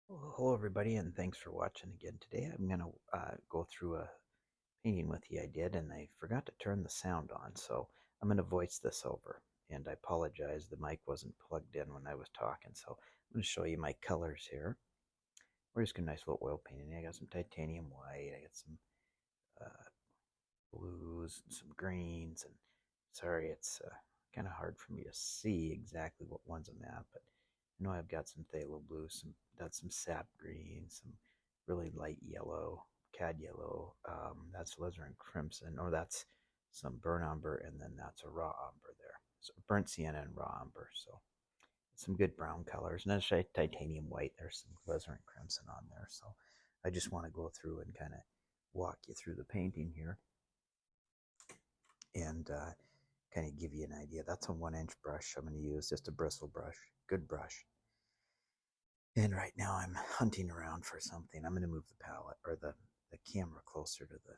Well, hello, everybody, and thanks for watching again. Today I'm going to go through a painting with you I did, and I forgot to turn the sound on, so I'm going to voice this over. And I apologize, the mic wasn't plugged in when I was talking, so I'm going to show you my colors here. We're just going to nice little oil painting. I got some titanium white, I got some uh, blues, and some greens, and sorry, it's kind of hard for me to see exactly what ones I'm at, but I know I've got some phthalo blue, some sap green, some really light yellow, cad yellow. That's alizarin crimson, or that's some burnt umber, and then that's a raw umber there. So burnt sienna and raw umber. So some good brown colors, and that's titanium white. There's some alizarin crimson on there. So I just want to go through and kind of walk you through the painting here and kind of give you an idea. That's a 1 inch brush I'm going to use, just a bristle brush, good brush. And right now I'm hunting around for something. I'm going to move the palette or the camera closer to the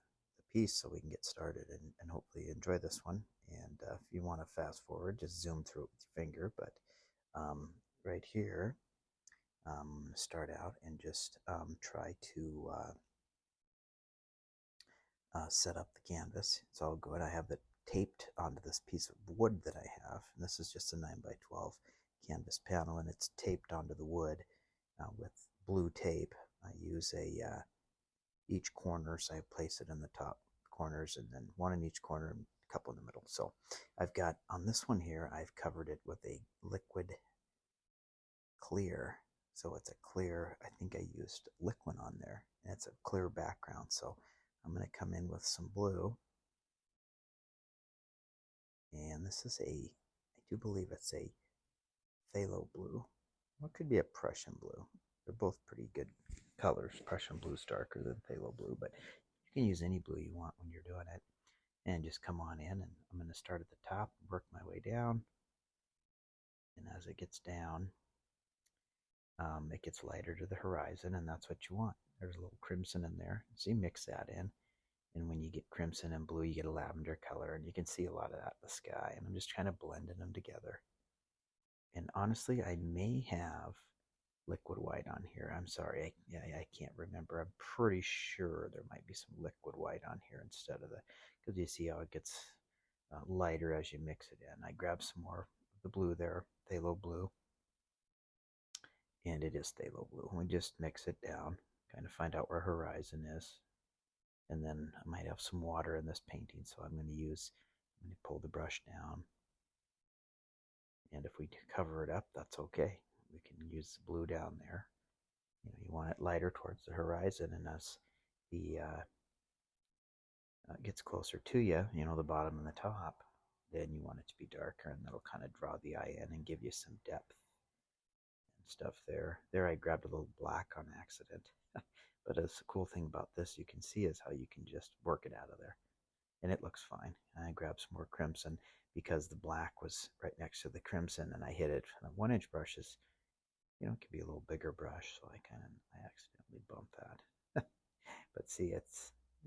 piece so we can get started and hopefully enjoy this one. And if you want to fast forward, just zoom through it with your finger. But right here, I'm going to start out and just try to set up the canvas. It's all good. I have it taped onto this piece of wood that I have. And this is just a 9x12 canvas panel, and it's taped onto the wood with blue tape. I use each corner, so I place it in the top corners, and then one in each corner and a couple in the middle. So I've got on this one here, I've covered it with a liquid clear. So it's a clear, I think I used liquid on there, and it's a clear background. So I'm going to come in with some blue, and this is I do believe it's a phthalo blue. What could be a Prussian blue? They're both pretty good colors. Prussian blue's darker than phthalo blue, but you can use any blue you want when you're doing it. And just come on in, and I'm going to start at the top, work my way down. And as it gets down, it gets lighter to the horizon, and that's what you want. There's a little crimson in there. So you mix that in. And when you get crimson and blue, you get a lavender color, and you can see a lot of that in the sky. And I'm just kind of blending them together. And honestly, I may have liquid white on here. I'm sorry, I can't remember. I'm pretty sure there might be some liquid white on here instead of because you see how it gets lighter as you mix it in. I grab some more of the blue there, phthalo blue, and it is phthalo blue. We just mix it down, kind of find out where horizon is, and then I might have some water in this painting, so I'm going to pull the brush down, and if we cover it up, that's okay. We can use the blue down there. You want it lighter towards the horizon, and as the gets closer to you, the bottom and the top, then you want it to be darker, and that'll kind of draw the eye in and give you some depth and stuff there. There I grabbed a little black on accident. But the cool thing about this, you can see, is how you can just work it out of there. And it looks fine. And I grabbed some more crimson because the black was right next to the crimson, and I hit it. And a 1 inch brush is, it could be a little bigger brush, so I accidentally bumped that. But see,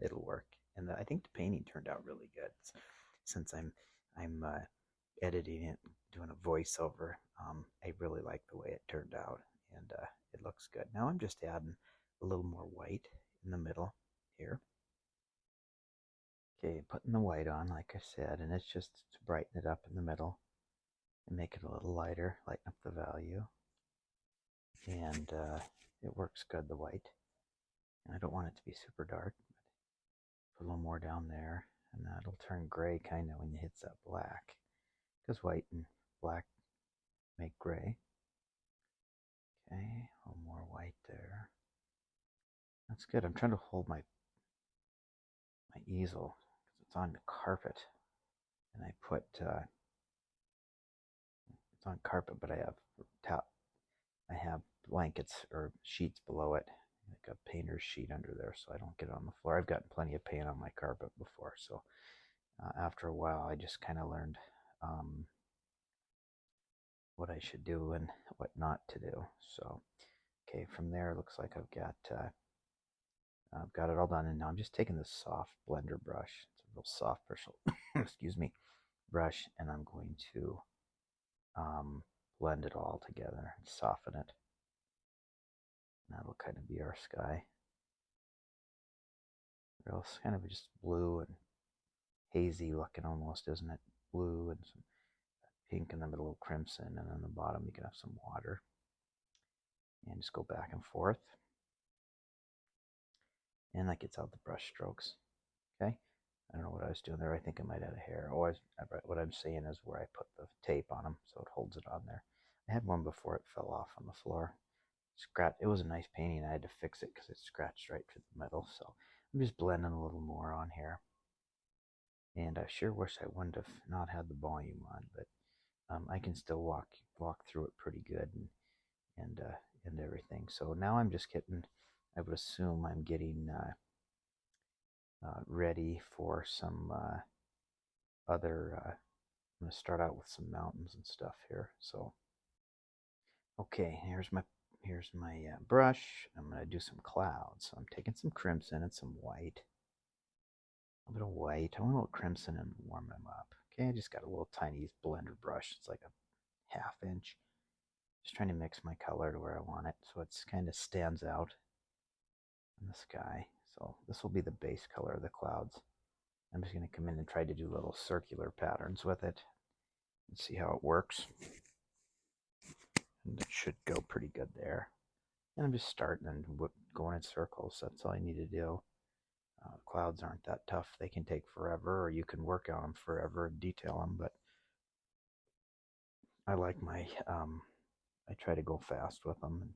it'll work. And I think the painting turned out really good. Since I'm editing it, doing a voiceover, I really like the way it turned out, and it looks good. Now I'm just adding a little more white in the middle here. Okay, putting the white on, like I said, and it's just to brighten it up in the middle and make it a little lighter, lighten up the value, and it works good, the white. And I don't want it to be super dark, but put a little more down there, and that'll turn gray kind of when you hit that black, because white and black make gray. Okay, a little more white there. That's good. I'm trying to hold my easel because it's on the carpet, and it's on carpet, but I have blankets or sheets below it, like a painter's sheet under there, so I don't get it on the floor. I've gotten plenty of paint on my carpet before, so after a while, I just kind of learned what I should do and what not to do. So, okay, from there, it looks like I've got it all done, and now I'm just taking this soft blender brush. It's a real soft brush, excuse me, brush, and I'm going to blend it all together and soften it. Now kind of be our sky. Real kind of just blue and hazy looking almost, isn't it? Blue and some pink in the middle, crimson, and on the bottom you can have some water. And just go back and forth. And that gets out the brush strokes. Okay? I don't know what I was doing there. I think I might add a hair. Oh, what I'm saying is where I put the tape on them so it holds it on there. I had one before it fell off on the floor. It was a nice painting. I had to fix it because it scratched right through the middle. So I'm just blending a little more on here. And I sure wish I wouldn't have not had the volume on, but I can still walk through it pretty good and everything. So now I'm just getting, I would assume I'm getting ready for some other. I'm gonna start out with some mountains and stuff here. So okay, here's my brush. I'm gonna do some clouds. So I'm taking some crimson and some white. A little white. I want a little crimson and warm them up. Okay, I just got a little tiny blender brush. It's like a 1/2 inch. Just trying to mix my color to where I want it so it's kind of stands out in the sky. So this will be the base color of the clouds. I'm just going to come in and try to do little circular patterns with it and see how it works. And it should go pretty good there. And I'm just starting and going in circles. That's all I need to do. Clouds aren't that tough. They can take forever, or you can work on them forever and detail them. But I like my, I try to go fast with them. And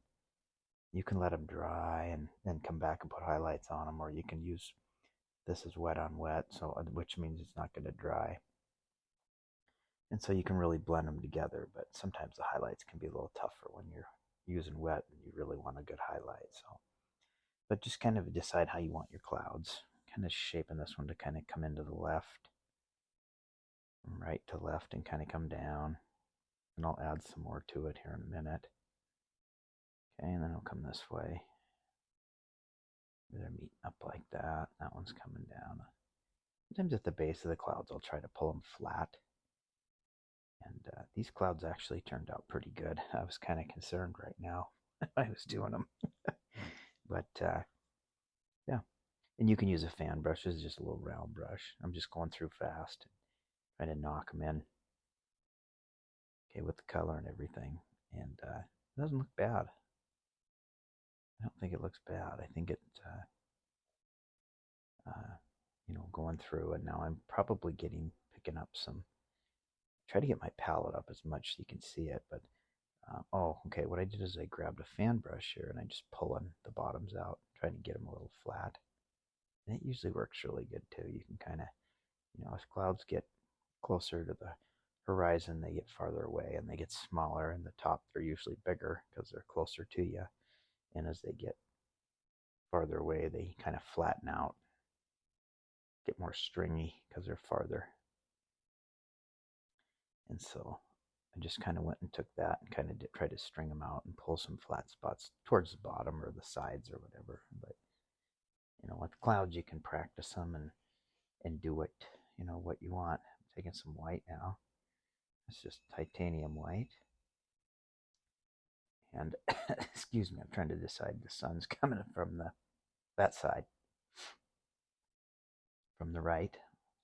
you can let them dry and then come back and put highlights on them, or you can use, this is wet on wet, so which means it's not going to dry. And so you can really blend them together, but sometimes the highlights can be a little tougher when you're using wet and you really want a good highlight. So, but just kind of decide how you want your clouds. Kind of shaping this one to kind of come into the left, from right to left, and kind of come down. And I'll add some more to it here in a minute. Okay, and then I'll come this way. They're meeting up like that. That one's coming down. Sometimes at the base of the clouds, I'll try to pull them flat. And these clouds actually turned out pretty good. I was kind of concerned right now I was doing them. But yeah. And you can use a fan brush. This is just a little round brush. I'm just going through fast, trying to knock them in. Okay, with the color and everything. And it doesn't look bad. I don't think it looks bad. I think it, going through, and now I'm probably picking up some, try to get my palette up as much so you can see it, but oh, okay, what I did is I grabbed a fan brush here and I just pulling the bottoms out, trying to get them a little flat. And it usually works really good too. You can kind of, as clouds get closer to the horizon, they get farther away and they get smaller, and the top they're usually bigger because they're closer to you. And as they get farther away, they kind of flatten out, get more stringy because they're farther. And so I just kind of went and took that and kind of tried to string them out and pull some flat spots towards the bottom or the sides or whatever. But with clouds you can practice them and do it, what you want. I'm taking some white now. It's just titanium white. And excuse me, I'm trying to decide the sun's coming from that side, from the right.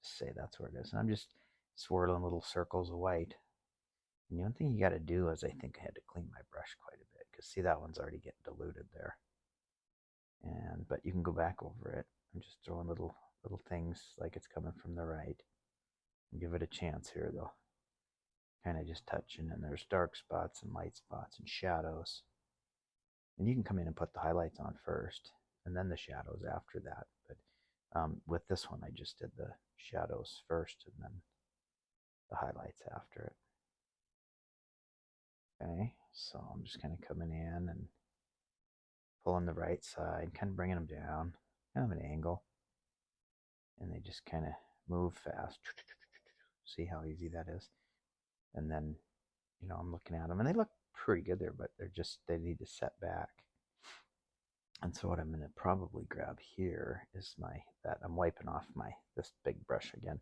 Say that's where it is. And I'm just swirling little circles of white. And the one thing you got to do is, I think I had to clean my brush quite a bit, because see, that one's already getting diluted there. But you can go back over it. I'm just throwing little things like it's coming from the right. And give it a chance here though. Kind of just touching, and there's dark spots and light spots and shadows. And you can come in and put the highlights on first, and then the shadows after that. But with this one, I just did the shadows first and then the highlights after it. Okay, so I'm just kind of coming in and pulling the right side, kind of bringing them down, kind of an angle. And they just kind of move fast. See how easy that is? And then, I'm looking at them, and they look pretty good there, but they need to set back. And so what I'm going to probably grab here is I'm wiping off this big brush again.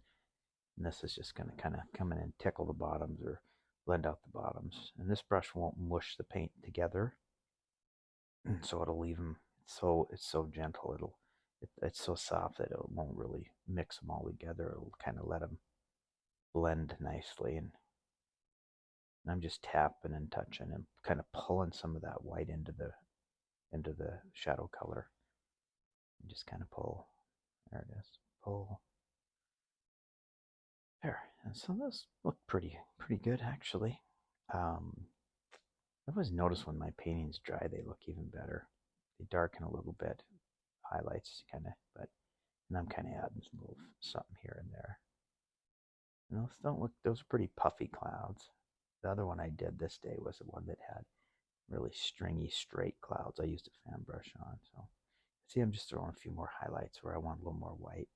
And this is just going to kind of come in and tickle the bottoms or blend out the bottoms. And this brush won't mush the paint together. So it'll leave them. It's so gentle. It's so soft that it won't really mix them all together. It'll kind of let them blend nicely. And I'm just tapping and touching and kind of pulling some of that white into the shadow color. And just kind of pull. There it is. Pull. There. And so those look pretty good actually. Um, I've always noticed when my paintings dry, they look even better. They darken a little bit, highlights kind of, but and I'm kind of adding some little something here and there. And those don't look; those are pretty puffy clouds. The other one I did this day was the one that had really stringy, straight clouds. I used a fan brush on, so see, I'm just throwing a few more highlights where I want a little more white.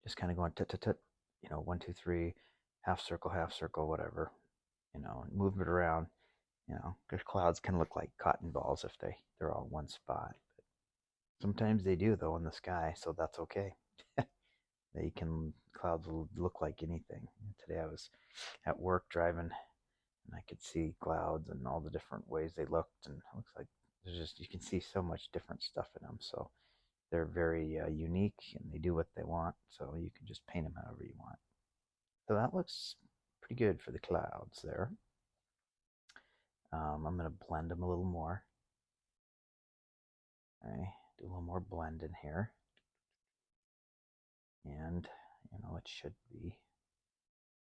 Just kind of going tut tut tut, 1, 2, 3, half circle, whatever, and move it around. Because clouds can look like cotton balls if they're all one spot. But sometimes they do though in the sky, so that's okay. Clouds will look like anything. Today I was at work driving, and I could see clouds and all the different ways they looked, and it looks like you can see so much different stuff in them. So they're very unique, and they do what they want. So you can just paint them however you want. So that looks pretty good for the clouds there. I'm going to blend them a little more. Okay, do a little more blend in here. And, it should be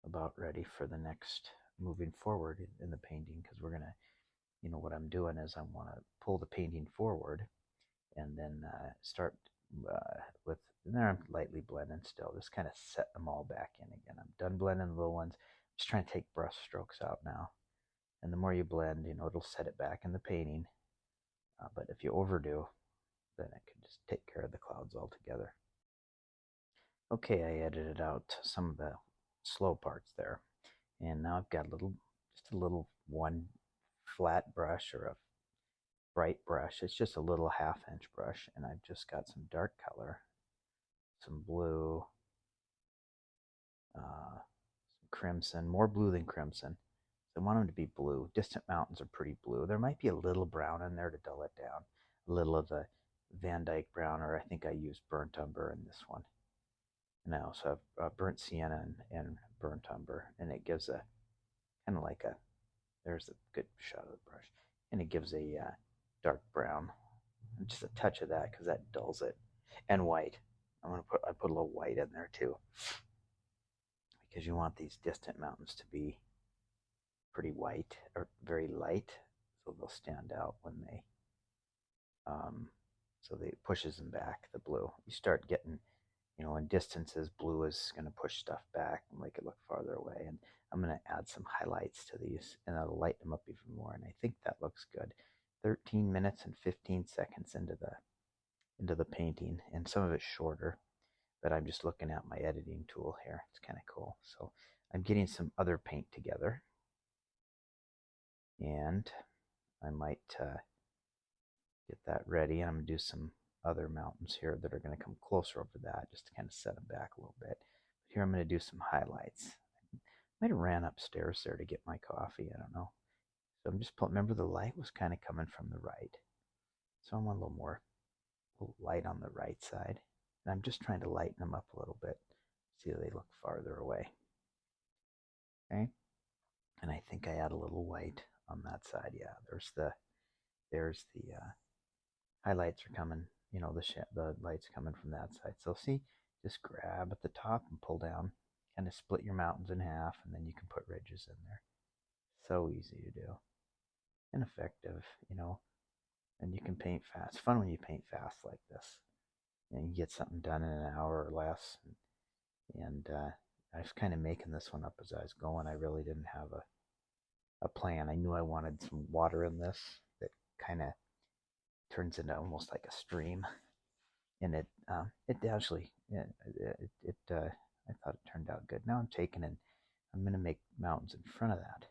about ready for the next moving forward in the painting, because we're going to, what I'm doing is I want to pull the painting forward and then start with, there I'm lightly blending still, just kind of set them all back in again. I'm done blending the little ones, just trying to take brush strokes out now. And the more you blend, it'll set it back in the painting. But if you overdo, then it can just take care of the clouds altogether. Okay, I edited out some of the slow parts there. And now I've got just a little one flat brush or a bright brush. It's just a little 1/2 inch brush. And I've just got some dark color, some blue, some crimson, more blue than crimson. So I want them to be blue. Distant mountains are pretty blue. There might be a little brown in there to dull it down. A little of the Van Dyke brown, or I think I used burnt umber in this one. And I also have burnt sienna and burnt umber, and it gives a kind of like there's a good shot of the brush, and it gives a dark brown, and just a touch of that because that dulls it, and white. I put a little white in there too, because you want these distant mountains to be pretty white or very light, so they'll stand out when um, it pushes them back. The blue, you start getting, in distances, blue is going to push stuff back and make it look farther away. And I'm going to add some highlights to these, and that'll lighten them up even more. And I think that looks good. 13 minutes and 15 seconds into the painting, and some of it's shorter, but I'm just looking at my editing tool here. It's kind of cool. So I'm getting some other paint together, and I might get that ready. And I'm going to do some other mountains here that are going to come closer over that, just to kind of set them back a little bit. But here I'm going to do some highlights. I might have ran upstairs there to get my coffee. I don't know. So I'm just remember the light was kind of coming from the right. So I want a little light on the right side. And I'm just trying to lighten them up a little bit. See how they look farther away. Okay. And I think I add a little white on that side. Yeah, there's the highlights are coming, the light's coming from that side. So see, just grab at the top and pull down, kind of split your mountains in half, and then you can put ridges in there. So easy to do and effective, and you can paint fast. It's fun when you paint fast like this, and you get something done in an hour or less. And I was kind of making this one up as I was going. I really didn't have a plan. I knew I wanted some water in this that kind of turns into almost like a stream, and it actually I thought it turned out good. Now I'm taking and I'm going to make mountains in front of that,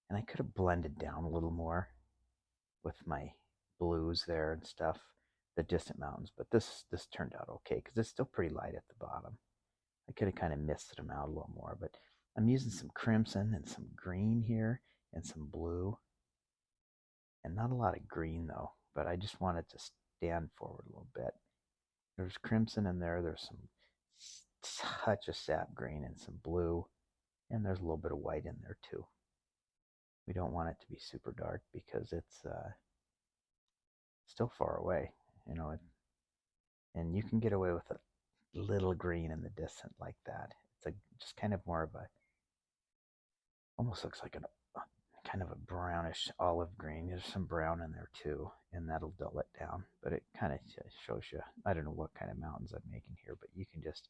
and I could have blended down a little more with my blues there and stuff, the distant mountains, but this turned out okay because it's still pretty light at the bottom. I could have kind of misted them out a little more, but I'm using some crimson and some green here and some blue, not a lot of green though, but I just want it to stand forward a little bit. There's crimson in there. There's some touch of sap green and some blue, and there's a little bit of white in there too. We don't want it to be super dark because it's still far away, you know, and you can get away with a little green in the distance like that. It's just kind of more of a, almost looks like a kind of a brownish olive green. There's some brown in there too, and that'll dull it down. But it kind of shows you, I don't know what kind of mountains I'm making here, but you can just,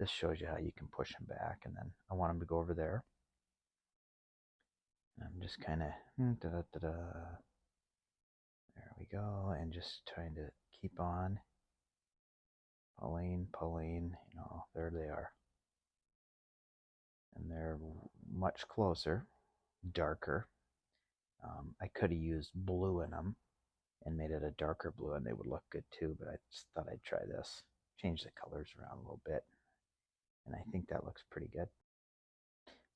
this shows you how you can push them back. And then I want them to go over there. I'm just kind of, there we go, and just trying to keep on pulling, you know, there they are. And they're much closer, darker. I could have used blue in them and made it a darker blue, and they would look good too, but I just thought I'd try this. Change the colors around a little bit, and I think that looks pretty good.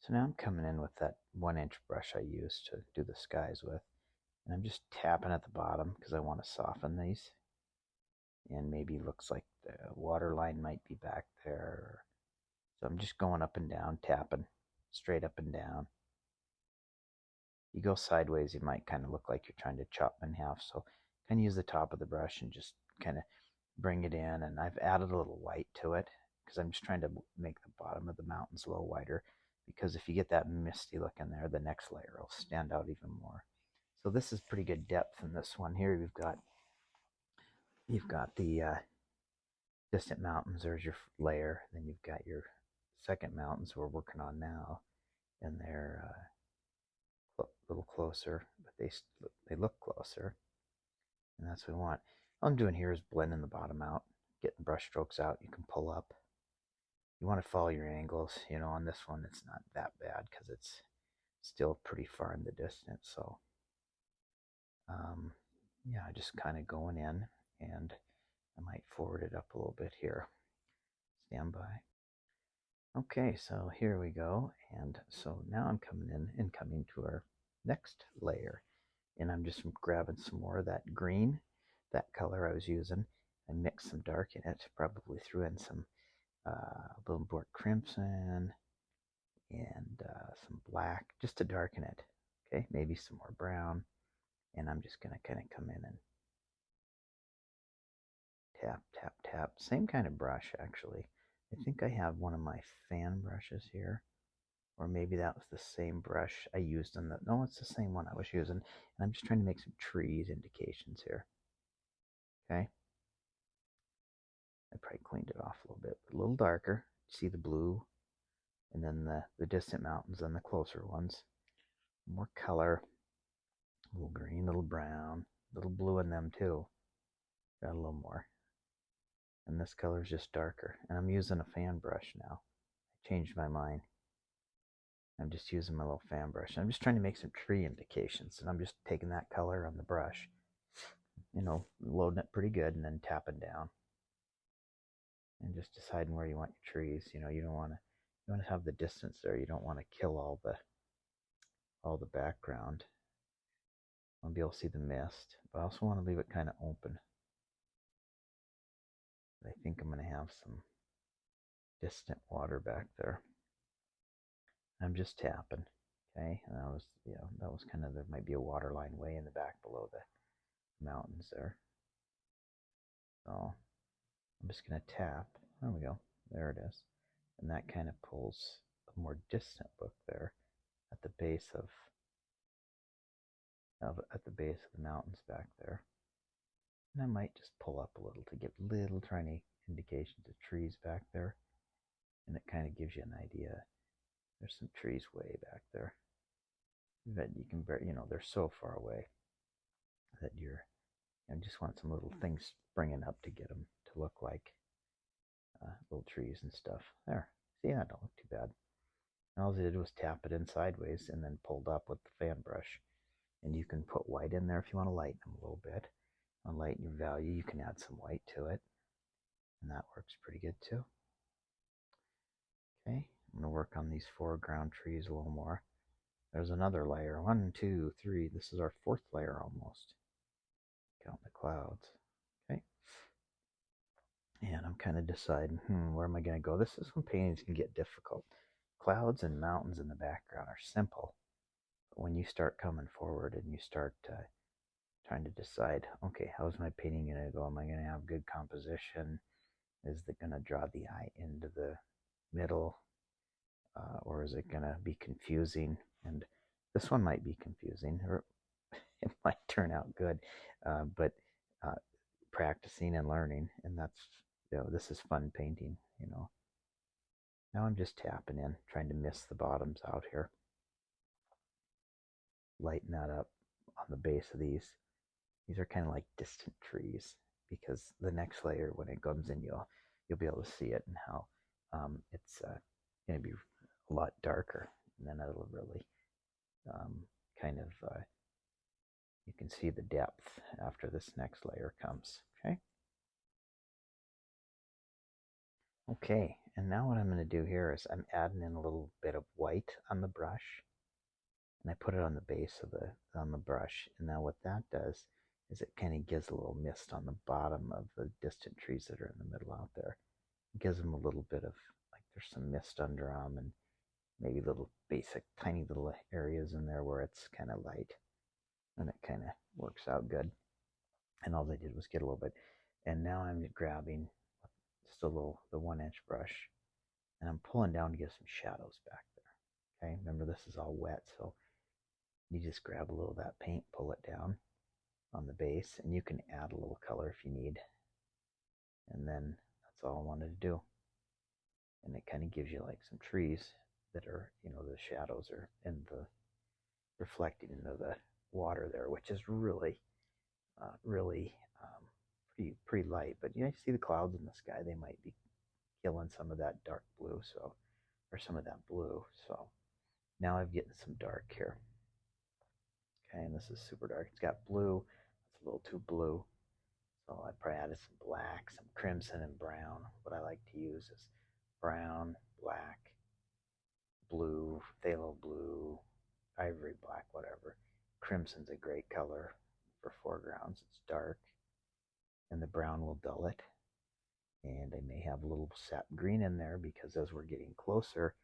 So now I'm coming in with that 1-inch brush I used to do the skies with, and I'm just tapping at the bottom because I want to soften these. And maybe looks like the water line might be back there. So I'm just going up and down, tapping straight up and down. You go sideways, you might kind of look like you're trying to chop them in half. So kind of use the top of the brush and just kind of bring it in. And I've added a little white to it because I'm just trying to make the bottom of the mountains a little whiter, because if you get that misty look in there, the next layer will stand out even more. So this is pretty good depth in this one here. You've got the distant mountains. There's your layer. Then you've got your second mountains we're working on now, and they're a little closer, but they look closer, and that's what we want. All I'm doing here is blending the bottom out, getting brush strokes out. You can pull up. You want to follow your angles. You know, on this one it's not that bad because it's still pretty far in the distance. So yeah, just kind of going in, and I might forward it up a little bit here. Stand by. Okay, so here we go. And so now I'm coming to our next layer. And I'm just grabbing some more of that green, that color I was using. I mixed some dark in it, probably threw in some a little more crimson and some black just to darken it. Okay, maybe some more brown. And I'm just going to kind of come in and tap, tap, tap. Same kind of brush, actually. I think I have one of my fan brushes here. Or maybe that was the same brush I used in the, no, it's the same one I was using. And I'm just trying to make some trees indications here. Okay. I probably cleaned it off a little bit, but a little darker. See the blue, and then the distant mountains and the closer ones. More color, a little green, a little brown, a little blue in them too. Got a little more. And this color is just darker. And I'm using a fan brush now. I changed my mind. I'm just using my little fan brush. I'm just trying to make some tree indications, and I'm just taking that color on the brush, you know, loading it pretty good, and then tapping down, and just deciding where you want your trees. You know, you want to have the distance there. You don't want to kill all the background. I'll be able to see the mist, but I also want to leave it kind of open. I think I'm going to have some distant water back there. I'm just tapping. Okay, and that was kind of, there might be a water line way in the back below the mountains there. So I'm just going to tap. There we go. There it is. And that kind of pulls a more distant look there at the base of the mountains back there. And I might just pull up a little to get little tiny indications of trees back there. And it kind of gives you an idea. There's some trees way back there that you can, you know, they're so far away that you just want some little things springing up to get them to look like little trees and stuff. There. See, that don't look too bad. And all I did was tap it in sideways and then pulled up with the fan brush. And you can put white in there if you want to lighten them a little bit. On lighten your value, you can add some white to it. And that works pretty good too. Okay, I'm going to work on these foreground trees a little more. There's another layer. 1, 2, 3. This is our fourth layer almost. Count the clouds. Okay. And I'm kind of deciding, where am I going to go? This is when paintings can get difficult. Clouds and mountains in the background are simple. But when you start coming forward and you start trying to decide, okay, how's my painting going to go? Am I going to have good composition? Is it going to draw the eye into the middle? Or is it going to be confusing? And this one might be confusing, or it might turn out good. But uh, practicing and learning, and this is fun painting. Now I'm just tapping in, trying to miss the bottoms out here, lighten that up on the base of these. These are kind of like distant trees, because the next layer, when it comes in, you'll be able to see it, and how it's going to be a lot darker, and then it'll really kind of you can see the depth after this next layer comes. Okay, and now what I'm going to do here is I'm adding in a little bit of white on the brush, and I put it on the base of the brush. And now what that does is it kind of gives a little mist on the bottom of the distant trees that are in the middle out there. It gives them a little bit of, like, there's some mist under them, and maybe little basic tiny little areas in there where it's kind of light, and it kind of works out good. And all I did was get a little bit, and now I'm grabbing just the 1-inch brush, and I'm pulling down to get some shadows back there. Okay, remember this is all wet, so you just grab a little of that paint, pull it down on the base, and you can add a little color if you need. And then that's all I wanted to do. And it kind of gives you like some trees that are, the shadows are in the reflecting into the water there, which is really, really pretty light. But you see the clouds in the sky; they might be killing some of that dark blue, or some of that blue. So now I'm getting some dark here. Okay, and this is super dark. It's got blue. It's a little too blue. So I probably added some black, some crimson, and brown. What I like to use is brown, black, blue, phthalo blue, ivory black, whatever. Crimson's a great color for foregrounds. It's dark, and the brown will dull it. And I may have a little sap green in there, because as we're getting closer,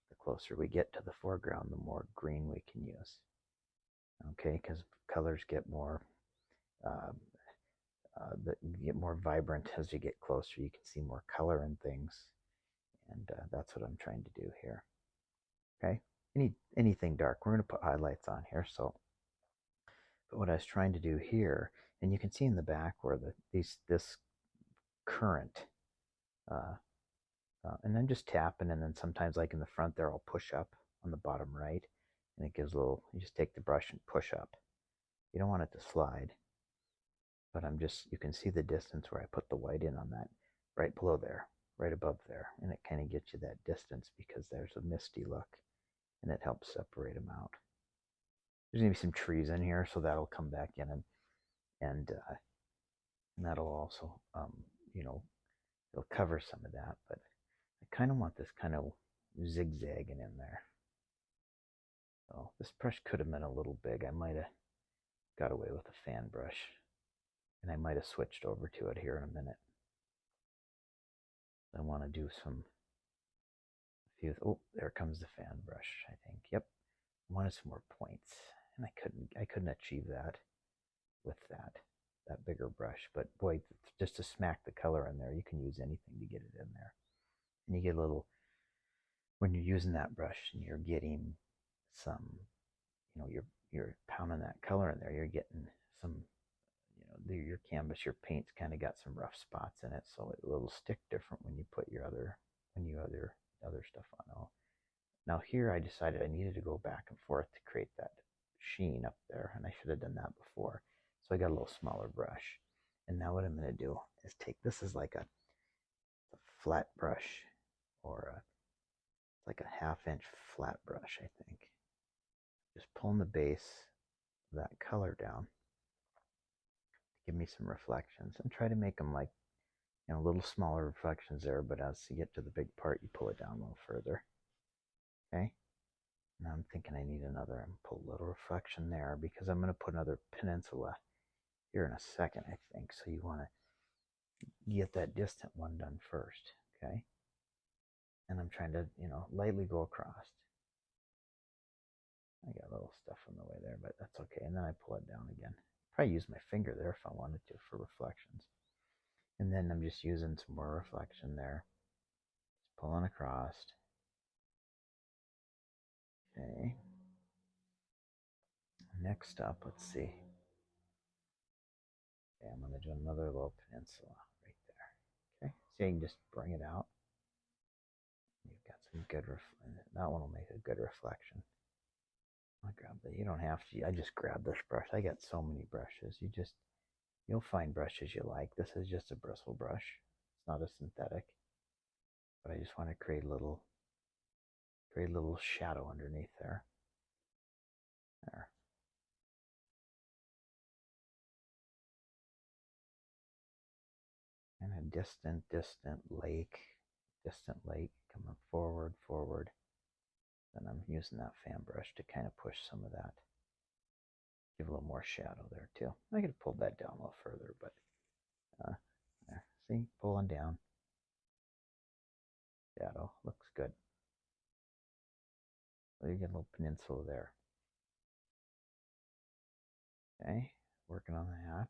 the closer we get to the foreground, the more green we can use. Okay, because colors get more get more vibrant as you get closer. You can see more color in things, and that's what I'm trying to do here. Okay, anything dark, we're going to put highlights on here. But what I was trying to do here, and you can see in the back where this current, and then just tapping, and then sometimes, like in the front there, I'll push up on the bottom right, and it gives a little. You just take the brush and push up. You don't want it to slide, but you can see the distance where I put the white in on that, right below there, right above there, and it kind of gets you that distance, because there's a misty look, and it helps separate them out. There's gonna be some trees in here, so that'll come back in, and that'll also, it'll cover some of that. But I kind of want this kind of zigzagging in there. So this brush could have been a little big. I might have got away with a fan brush, and I might have switched over to it here in a minute. I want to do oh, there comes the fan brush, I think. Yep. I wanted some more points, and I couldn't achieve that with that bigger brush. But boy, just to smack the color in there, you can use anything to get it in there. And you get a little, when you're using that brush and you're getting some, you're pounding that color in there, you're getting some, your canvas, your paint's kind of got some rough spots in it, so it'll stick different when you put your other stuff on. Oh, now here I decided I needed to go back and forth to create that sheen up there, and I should have done that before. So I got a little smaller brush. And now what I'm going to do is this is like a flat brush, or like a 1/2-inch flat brush, I think. Just pulling the base of that color down to give me some reflections, and try to make them like, a little smaller reflections there, but as you get to the big part, you pull it down a little further. Okay? Now I'm thinking I need another, and pull a little reflection there because I'm going to put another peninsula here in a second, I think. So you want to get that distant one done first, okay? And I'm trying to, lightly go across. I got a little stuff in the way there, but that's okay. And then I pull it down again. Probably use my finger there if I wanted to for reflections. And then I'm just using some more reflection there. Just pulling across. Okay. Next up, let's see. Okay, I'm going to do another little peninsula right there. Okay, so you can just bring it out. You've got some good, that one will make a good reflection. I'll grab that. You don't have to. I just grab this brush. I got so many brushes. You'll find brushes you like. This is just a bristle brush. It's not a synthetic, but I just want to create a little shadow underneath there. There. And a distant lake coming forward. Then I'm using that fan brush to kind of push some of that. Give a little more shadow there too. I could have pulled that down a little further, but there. See, pulling down. Shadow looks good. So you get a little peninsula there. Okay, working on that.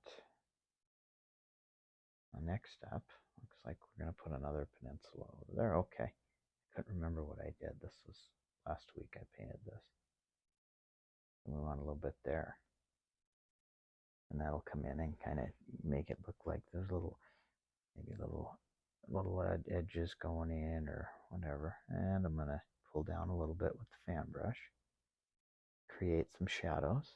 The next step looks like we're going to put another peninsula over there. Okay, couldn't remember what I did. This was last week I painted this. And we want a little bit there. And that'll come in and kind of make it look like there's maybe little edges going in or whatever. And I'm going to pull down a little bit with the fan brush. Create some shadows.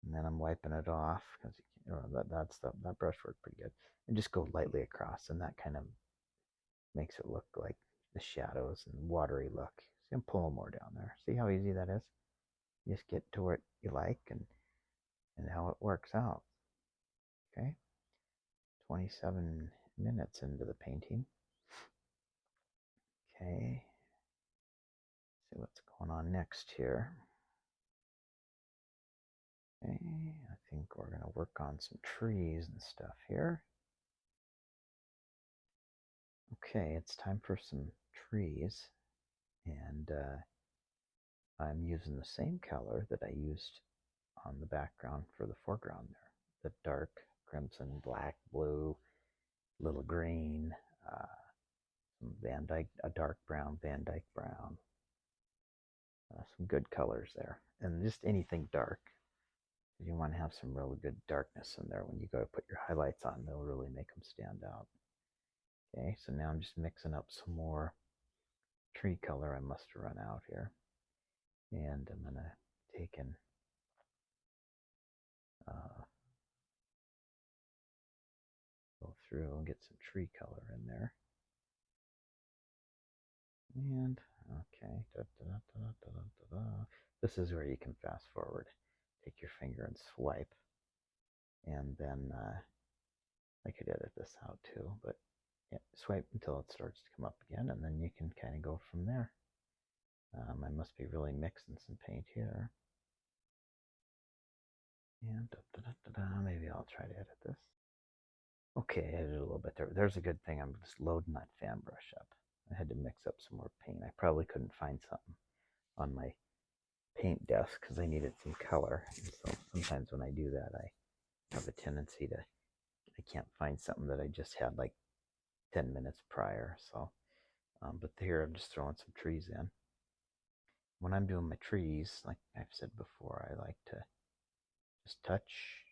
And then I'm wiping it off because that brush worked pretty good. And just go lightly across, and that kind of makes it look like the shadows and watery look. See, I'm pulling more down there. See how easy that is? You just get to what you like and how it works out. Okay, 27 minutes into the painting. Okay, see what's going on next here. Okay, I think we're going to work on some trees and stuff here. Okay, it's time for some trees, and I'm using the same color that I used on the background for the foreground there. The dark crimson, black, blue, little green, some Van Dyke, a dark brown, Van Dyke brown. Some good colors there. And just anything dark. You want to have some really good darkness in there when you go to put your highlights on. They'll really make them stand out. Okay, so now I'm just mixing up some more tree color. I must have run out here. And I'm going to take and go through and get some tree color in there. And okay, this is where you can fast forward. Take your finger and swipe, and then I could edit this out too, but yeah, swipe until it starts to come up again, and then you can kind of go from there. I must be really mixing some paint here. And maybe I'll try to edit this. Okay, I edited a little bit there. There's a good thing. I'm just loading that fan brush up. I had to mix up some more paint. I probably couldn't find something on my paint desk because I needed some color. And so sometimes when I do that, I have a tendency to, I can't find something that I just had like 10 minutes prior. So, but here I'm just throwing some trees in. When I'm doing my trees, like I've said before, I like to just touch,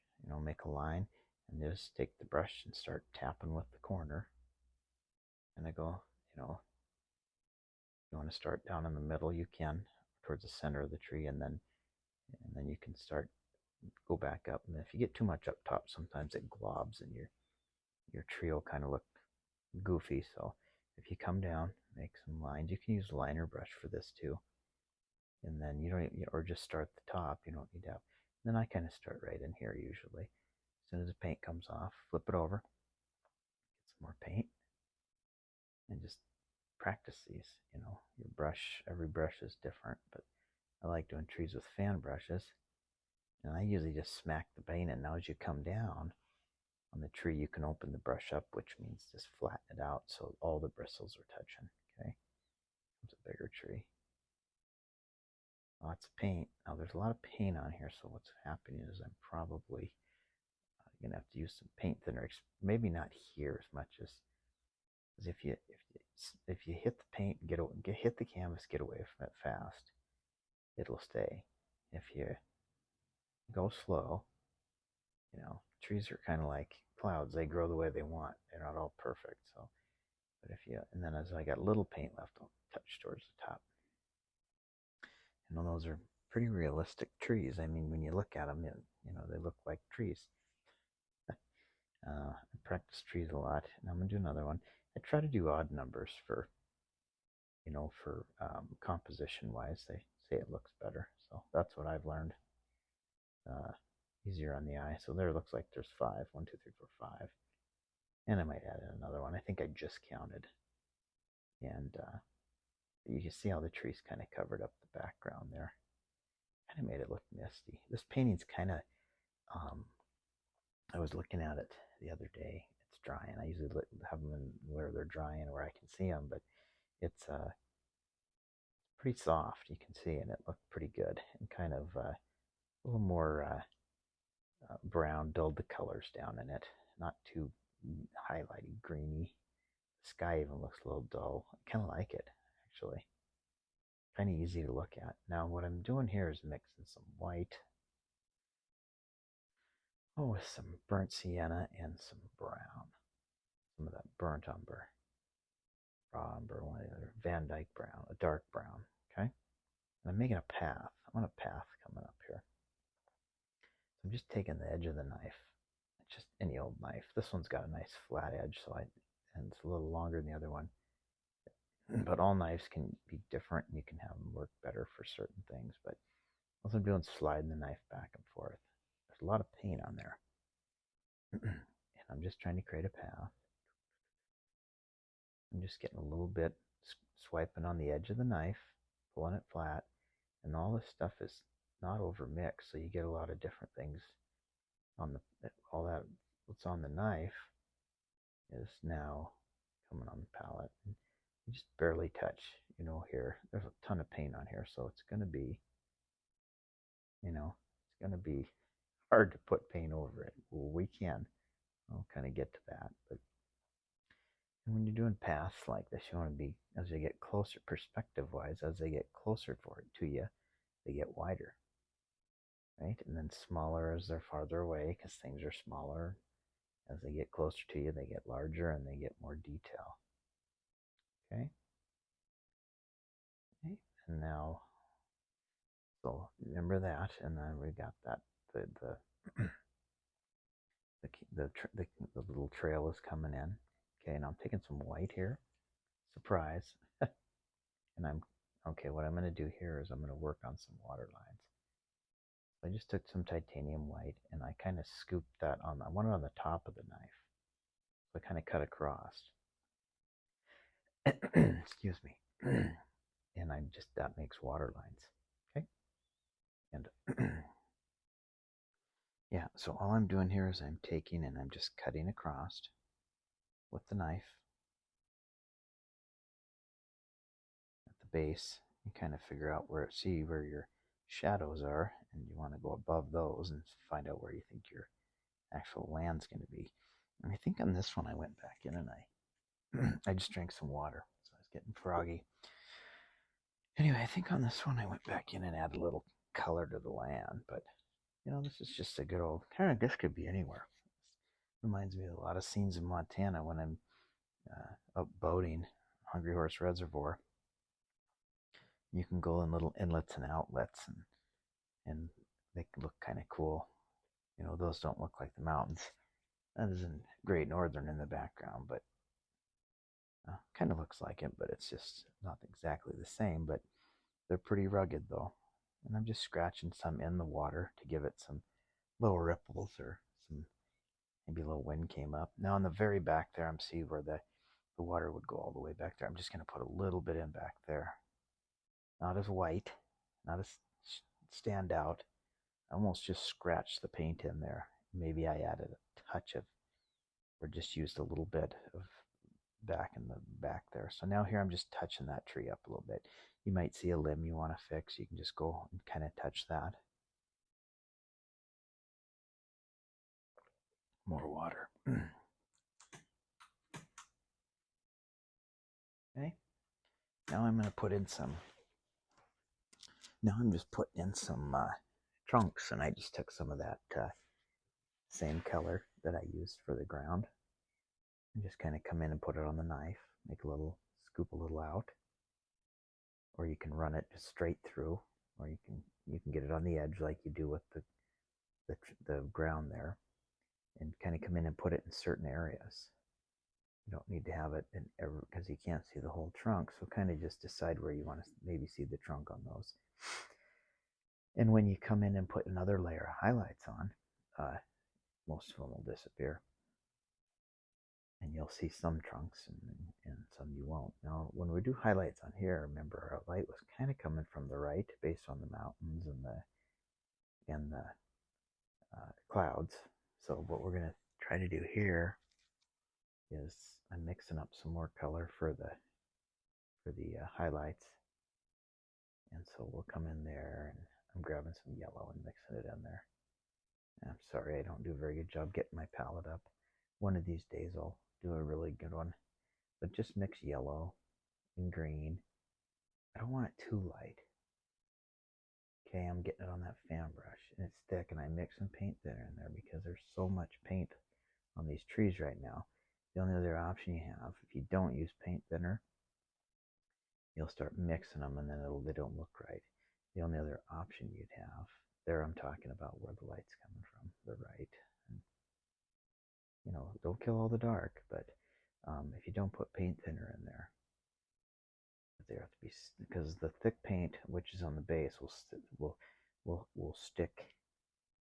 make a line, and just take the brush and start tapping with the corner. And I go, you want to start down in the middle, you can, towards the center of the tree, and then you can go back up. And if you get too much up top, sometimes it globs and your tree will kind of look goofy. So if you come down, make some lines. You can use a liner brush for this too. And then you don't, or just start at the top. You don't need to have. Then I kind of start right in here usually. As soon as the paint comes off, flip it over, get some more paint, and just practice these. Your brush, every brush is different, but I like doing trees with fan brushes. And I usually just smack the paint in. Now as you come down on the tree, you can open the brush up, which means just flatten it out so all the bristles are touching. Okay, it's a bigger tree. Lots of paint. Now there's a lot of paint on here, so what's happening is I'm probably going to have to use some paint thinner. Maybe not here as much as if you hit the paint, hit the canvas, get away from it fast, it'll stay. If you go slow, trees are kind of like clouds. They grow the way they want. They're not all perfect. So, but and then as I got a little paint left, I'll touch towards the top. And those are pretty realistic trees. I mean, when you look at them, they look like trees. I practice trees a lot, and I'm gonna do another one. I try to do odd numbers for composition wise. They say it looks better, so that's what I've learned. Easier on the eye. So there it looks like there's 5. 1, 2, 3, 4, 5. And I might add in another one. I think I just counted. And you can see how the trees kind of covered up the background there. Kind of made it look misty. This painting's kind of, I was looking at it the other day. It's drying. I usually have them in where they're drying, where I can see them, but it's pretty soft. You can see, and it looked pretty good, and kind of a little more brown, dulled the colors down in it. Not too highlighty, greeny. The sky even looks a little dull. I kind of like it, actually. Kind of easy to look at. Now, what I'm doing here is mixing some white with some burnt sienna and some brown. Some of that burnt umber, raw umber, one of the other, Van Dyke brown, a dark brown. Okay? And I'm making a path. I want a path coming up here. So I'm just taking the edge of the knife. Just any old knife. This one's got a nice flat edge, and it's a little longer than the other one. But all knives can be different, and you can have them work better for certain things. But what I'm doing is sliding the knife back and forth. There's a lot of paint on there. And I'm just trying to create a path. I'm just getting a little bit, swiping on the edge of the knife, pulling it flat, and all this stuff is not over mixed, so you get a lot of different things on all that. What's on the knife is now coming on the palette. And you just barely touch, here. There's a ton of paint on here, so it's going to be, it's going to be hard to put paint over it. Well, we can. I'll kind of get to that. But when you're doing paths like this, you want to be, as they get closer, perspective-wise, as they get closer to you, they get wider, right? And then smaller as they're farther away, because things are smaller. As they get closer to you, they get larger and they get more detail. Okay? Okay. And now, so remember that, and then we got that, the little trail is coming in. Okay, now I'm taking some white here. Surprise. And what I'm going to do here is I'm going to work on some water lines. I just took some titanium white and I kind of scooped that I want it on the top of the knife. So I kind of cut across. Excuse me. And that makes water lines. Okay. And yeah, so all I'm doing here is I'm taking and I'm just cutting across with the knife at the base. You kind of figure out where your shadows are, and you want to go above those and find out where you think your actual land's going to be. And I think on this one I went back in and I just drank some water, so I was getting froggy. Anyway, I think on this one I went back in and added a little color to the land, but this is just a good old kind of. This could be anywhere. This reminds me of a lot of scenes in Montana when I'm up boating, Hungry Horse Reservoir. You can go in little inlets and outlets, and they can look kind of cool. Those don't look like the mountains. That isn't Great Northern in the background, but kind of looks like it, but it's just not exactly the same. But they're pretty rugged though. And I'm just scratching some in the water to give it some little ripples or maybe a little wind came up. Now on the very back there, I'm seeing where the water would go all the way back there. I'm just going to put a little bit in back there. Not as white, not as stand out. I almost just scratched the paint in there. Maybe I added a touch of, or just used a little bit of back in the back there. So now here I'm just touching that tree up a little bit. You might see a limb you want to fix. You can just go and kind of touch that. More water. Okay. Now I'm going to put in some, now I'm just putting in some trunks, and I just took some of that same color that I used for the ground and just kind of come in and put it on the knife, make a little, scoop a little out, or you can run it just straight through, or you can get it on the edge like you do with the ground there, and kind of come in and put it in certain areas. You don't need to have it in every, because you can't see the whole trunk, so kind of just decide where you want to maybe see the trunk on those. And when you come in and put another layer of highlights on, most of them will disappear. And you'll see some trunks and some you won't. Now, when we do highlights on here, remember our light was kind of coming from the right based on the mountains and the clouds. So what we're going to try to do here is I'm mixing up some more color for the highlights. And so we'll come in there, and I'm grabbing some yellow and mixing it in there. I'm sorry, I don't do a very good job getting my palette up. One of these days I'll do a really good one. But just mix yellow and green. I don't want it too light. Okay, I'm getting it on that fan brush, and it's thick, and I mix some paint thinner in there because there's so much paint on these trees right now. The only other option you have, if you don't use paint thinner, you'll start mixing them, and then they don't look right. The only other option you'd have, there I'm talking about where the light's coming from, the right. And, you know, don't kill all the dark, but if you don't put paint thinner in there, they have to be, because the thick paint, which is on the base, will stick.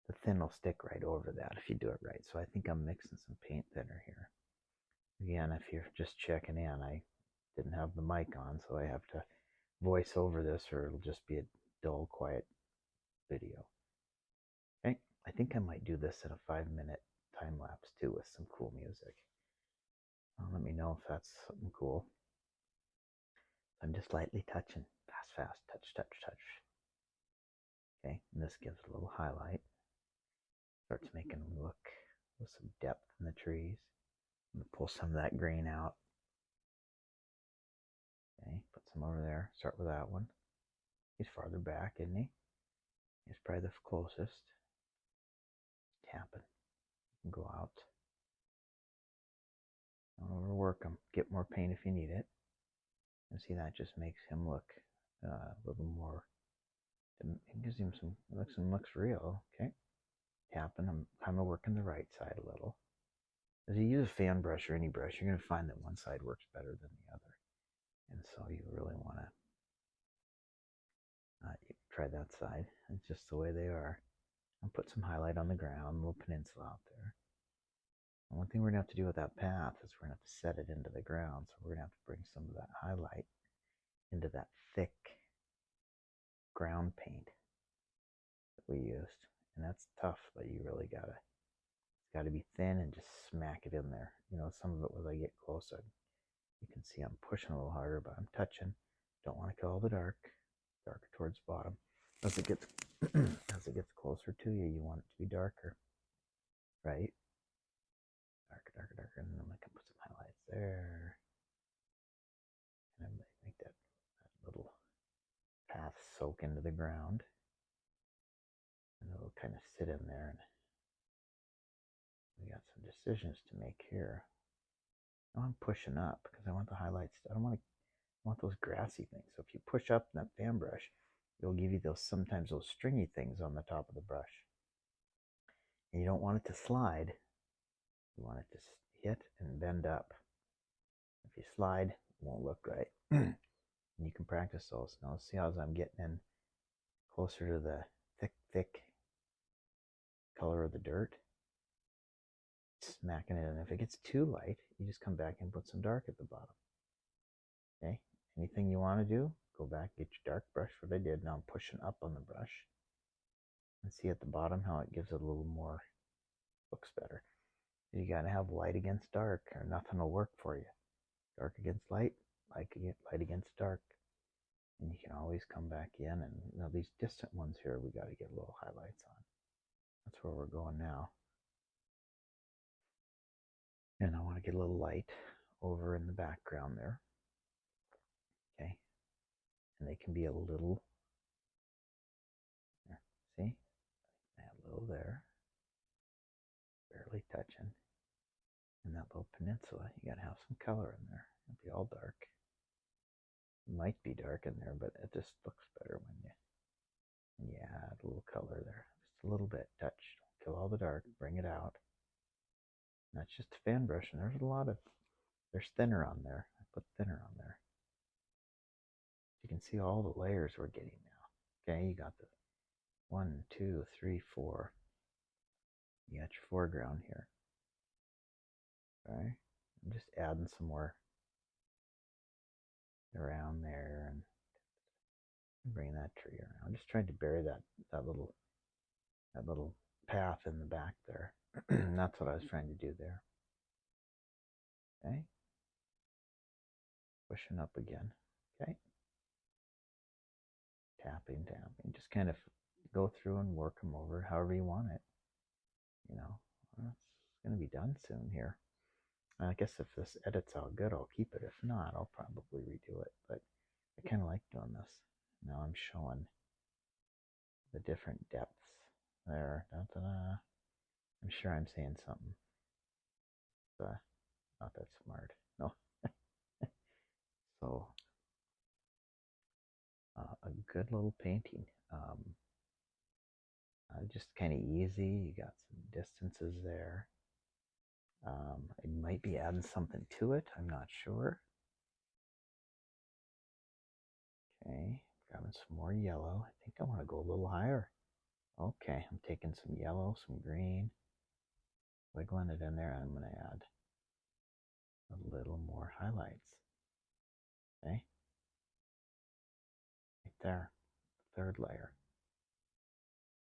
The thin will stick right over that if you do it right. So I think I'm mixing some paint thinner here. Again, if you're just checking in, I didn't have the mic on, so I have to voice over this, or it'll just be a dull, quiet video. Okay, I think I might do this in a 5-minute time lapse too with some cool music. Let me know if that's something cool. I'm just lightly touching, fast, touch, touch, touch. Okay, and this gives a little highlight. Starts making them look with some depth in the trees. I'm gonna pull some of that green out. Okay, put some over there. Start with that one. He's farther back, isn't he? He's probably the closest. Tapping. You can go out. Don't overwork him. Get more paint if you need it. And see, that just makes him look a little more. It gives him some looks real. Okay. Tapping. I'm kind of working the right side a little. As you use a fan brush or any brush, you're going to find that one side works better than the other. And so you really want to try that side. It's just the way they are. I'll put some highlight on the ground, a little peninsula out there. And one thing we're going to have to do with that path is we're going to have to set it into the ground. So we're going to have to bring some of that highlight into that thick ground paint that we used. And that's tough, but you really gotta, it's gotta be thin and just smack it in there. You know, some of it, as I get closer, you can see I'm pushing a little harder, but I'm touching. Don't want to kill all the darker towards the bottom. As it gets as it gets closer to you, you want it to be darker, right? Darker, and then I'm gonna put some highlights there, and I'm gonna make that little path soak into the ground, and it'll kind of sit in there. And we got some decisions to make here. Now I'm pushing up because I want the highlights. I want those grassy things. So if you push up in that fan brush, it'll give you those sometimes those stringy things on the top of the brush. And you don't want it to slide. You want it to hit and bend up. If you slide, it won't look right. And you can practice those. Now see how as I'm getting in closer to the thick color of the dirt. smacking it in. If it gets too light, you just come back and put some dark at the bottom. Okay? Anything you want to do, go back, get your dark brush, what I did. Now I'm pushing up on the brush. And see at the bottom how it gives it a little more, looks better. You got to have light against dark or nothing will work for you. Dark against light, light against dark. And you can always come back in, and these distant ones here, we got to get little highlights on. That's where we're going now. And I want to get a little light over in the background there. Okay. And they can be a little, there, see? Add a little there. Barely touching. And that little peninsula, you got to have some color in there. It'll be all dark. It might be dark in there, but it just looks better when you add a little color there. Just a little bit, touch. Don't kill all the dark, bring it out. And that's just a fan brush, and there's thinner on there. I put thinner on there. You can see all the layers we're getting now. Okay, you got the 1, 2, 3, 4. You got your foreground here. Okay, I'm just adding some more around there and bring that tree around. I'm just trying to bury that little path in the back there. That's what I was trying to do there. Okay, pushing up again. Okay, tapping, just kind of go through and work them over however you want it. You know, it's going to be done soon here. I guess if this edits out good, I'll keep it. If not, I'll probably redo it. But I kind of like doing this. Now I'm showing the different depths there. Da-da-da. I'm sure I'm saying something. Not that smart. No. So, a good little painting. Just kind of easy. You got some distances there. I might be adding something to it. I'm not sure. Okay, grabbing some more yellow. I think I want to go a little higher. Okay, I'm taking some yellow, some green, wiggling it in there, and I'm going to add a little more highlights. Okay, right there, third layer.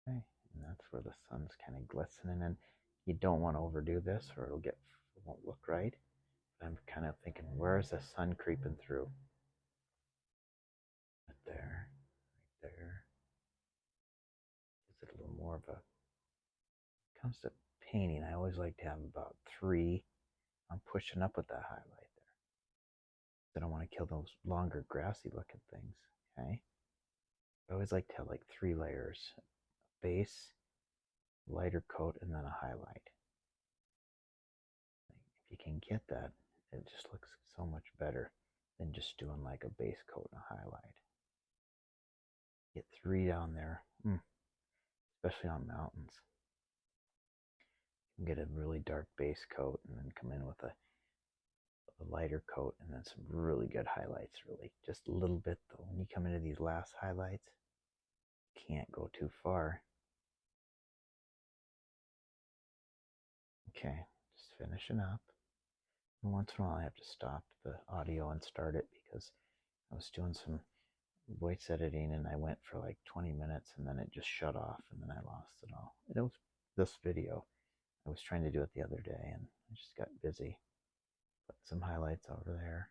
Okay, and that's where the sun's kind of glistening, and you don't want to overdo this or it won't look right. But I'm kind of thinking, where is the sun creeping through? Right there, right there. Gives it a little more of a, comes to painting, I always like to have about 3. I'm pushing up with that highlight there. I don't want to kill those longer grassy looking things. Okay. I always like to have like 3 layers: base, lighter coat, and then a highlight. If you can get that, it just looks so much better than just doing like a base coat and a highlight. Get 3 down there, especially on mountains. You can get a really dark base coat and then come in with a lighter coat and then some really good highlights. Really, just a little bit though. When you come into these last highlights, can't go too far. Okay, just finishing up. And once in a while I have to stop the audio and start it because I was doing some voice editing and I went for like 20 minutes and then it just shut off and then I lost it all. It was this video. I was trying to do it the other day and I just got busy. Put some highlights over there.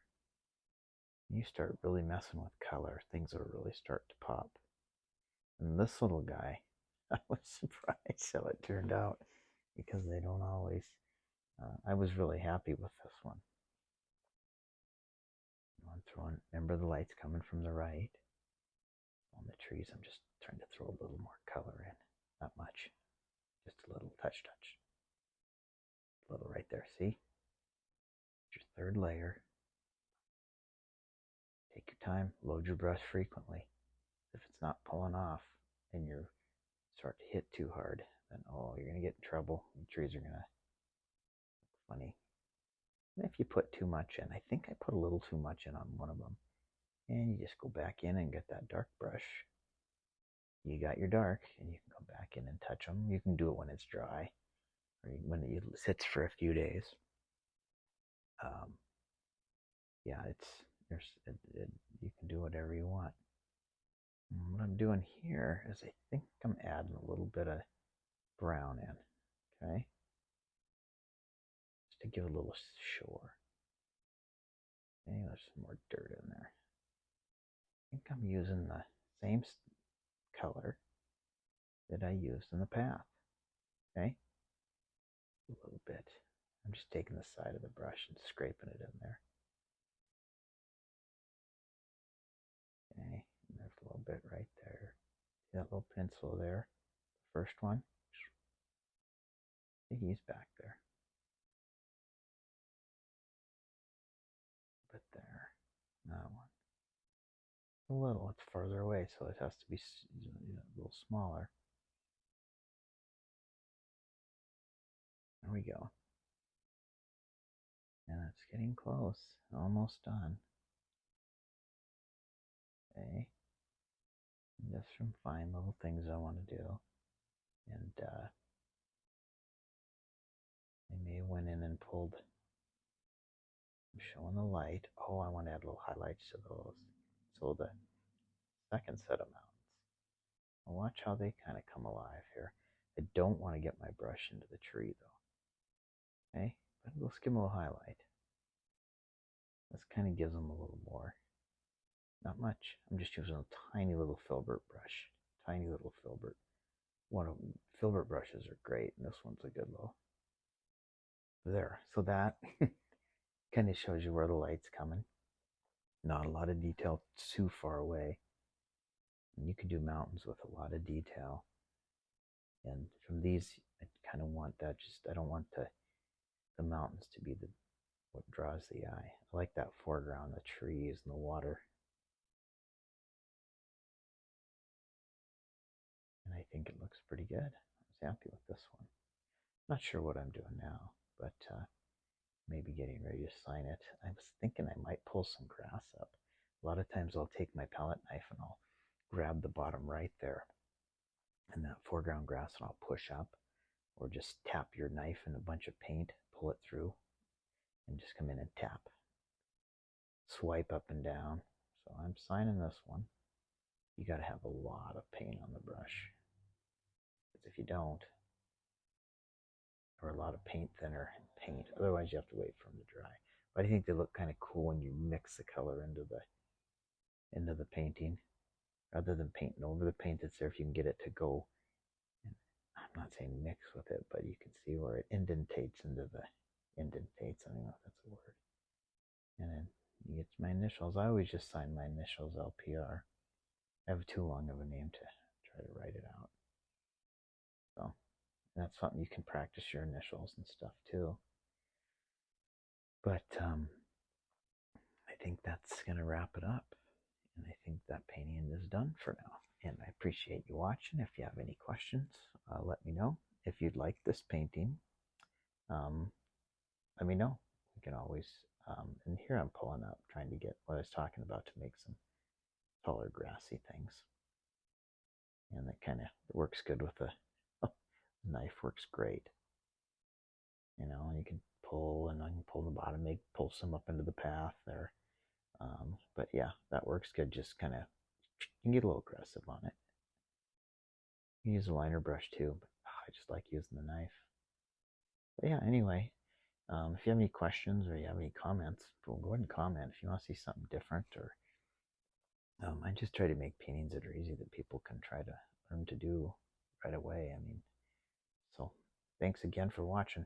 You start really messing with color, things will really start to pop. And this little guy, I was surprised how it turned out because they don't always. I was really happy with this one. I'm throwing, remember the light's coming from the right. On the trees, I'm just trying to throw a little more color in. Not much, just a little touch. A little right there, see? Your third layer. Take your time, load your brush frequently. If it's not pulling off and you start to hit too hard, then you're gonna get in trouble. The trees are gonna look funny. And if you put too much in, I think I put a little too much in on one of them. And you just go back in and get that dark brush. You got your dark, and you can come back in and touch them. You can do it when it's dry, or when it sits for a few days. Um, yeah, you can do whatever you want. And what I'm doing here is I think I'm adding a little bit of brown in, okay, just to give a little shore. Okay, there's some more dirt in there. I think I'm using the same color that I used in the path. Okay, a little bit. I'm just taking the side of the brush and scraping it in there. Okay, and there's a little bit right there. See that little pencil there? The first one. I think he's back there. But there. That one. A little. It's further away, so it has to be a little smaller. There we go. And it's getting close. Almost done. Okay. And just some fine little things I want to do. And I may have went in and pulled. I'm showing the light. Oh, I want to add little highlights to those. So the second set of mountains. Well, watch how they kind of come alive here. I don't want to get my brush into the tree though. Okay, but let's give them a little highlight. This kind of gives them a little more. Not much. I'm just using a tiny little filbert brush. Tiny little filbert. One of them, filbert brushes are great, and this one's a good little. There. So that kind of shows you where the light's coming. Not a lot of detail too far away. And you can do mountains with a lot of detail. And from these, I kind of want that. I don't want the mountains to be what draws the eye. I like that foreground, the trees and the water. And I think it looks pretty good. I was happy with this one. Not sure what I'm doing now, but maybe getting ready to sign it. I was thinking I might pull some grass up. A lot of times I'll take my palette knife and I'll grab the bottom right there and that foreground grass and I'll push up, or just tap your knife in a bunch of paint, pull it through, and just come in and tap. Swipe up and down. So I'm signing this one. You got to have a lot of paint on the brush. Because if you don't, or a lot of paint thinner and paint, otherwise you have to wait for them to dry. But I think they look kind of cool when you mix the color into the painting, rather than painting over the paint that's there. If you can get it to go, and I'm not saying mix with it, but you can see where it indentates into the indentates. I don't know if that's a word. And then you get my initials. I always just sign my initials LPR. I have too long of a name to try to write it out. So that's something you can practice your initials and stuff too. But I think that's going to wrap it up. And I think that painting is done for now. And I appreciate you watching. If you have any questions, let me know. If you'd like this painting, let me know. You can always, and here I'm pulling up, trying to get what I was talking about to make some taller grassy things. And that kind of works good with the knife, works great. You know, you can pull, and I can pull the bottom, pull some up into the path there. But yeah, that works good. Just kind of, you can get a little aggressive on it. You can use a liner brush too, but I just like using the knife. But yeah, anyway, if you have any questions or you have any comments, well, go ahead and comment. If you want to see something different, or I just try to make paintings that are easy that people can try to learn to do right away. I mean, so thanks again for watching.